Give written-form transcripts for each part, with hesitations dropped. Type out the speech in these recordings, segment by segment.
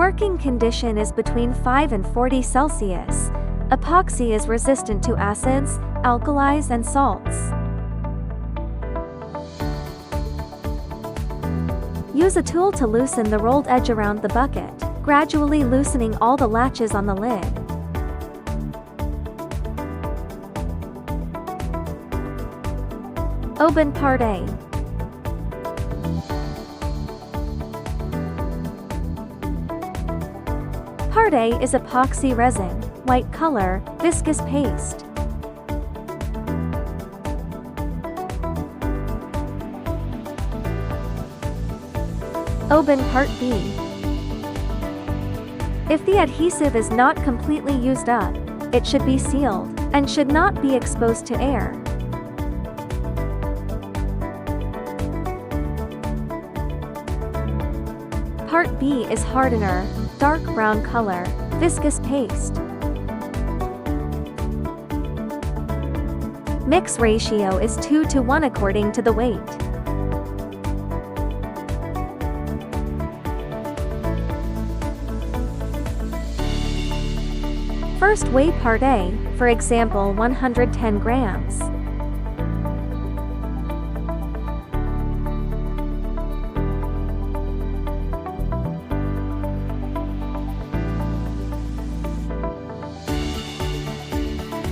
working condition is between 5 and 40 Celsius. Epoxy is resistant to acids, alkalis, and salts. Use a tool to loosen the rolled edge around the bucket, gradually loosening all the latches on the lid. Open Part A. Part A is epoxy resin, white color, viscous paste. Open Part B. If the adhesive is not completely used up, it should be sealed, and should not be exposed to air. Part B is hardener, dark brown color, viscous paste. Mix ratio is 2:1 according to the weight. First weigh Part A, for example 110 grams.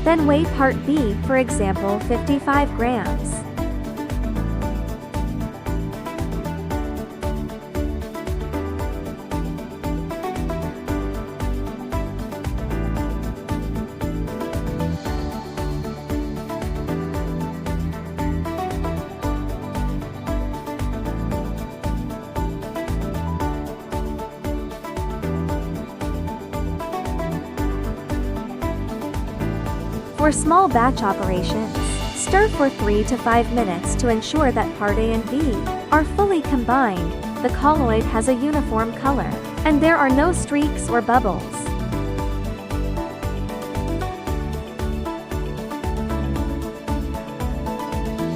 Then weigh Part B, for example 55 grams. For small batch operations, stir for 3 to 5 minutes to ensure that Part A and B are fully combined, the colloid has a uniform color, and there are no streaks or bubbles.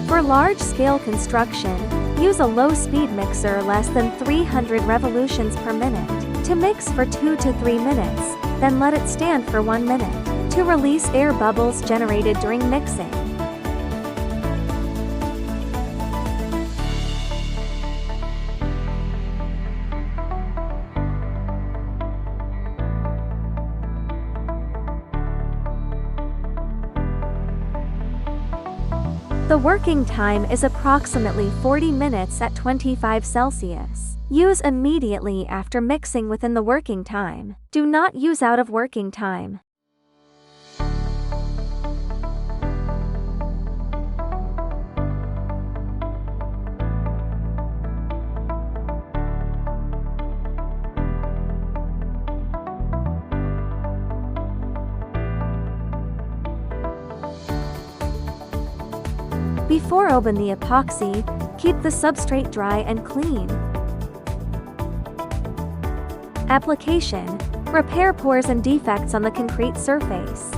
For large-scale construction, use a low-speed mixer less than 300 revolutions per minute to mix for 2 to 3 minutes, then let it stand for 1 minute to release air bubbles generated during mixing. The working time is approximately 40 minutes at 25 Celsius. Use immediately after mixing within the working time. Do not use out of working time. Before open the epoxy, keep the substrate dry and clean. Application: repair pores and defects on the concrete surface.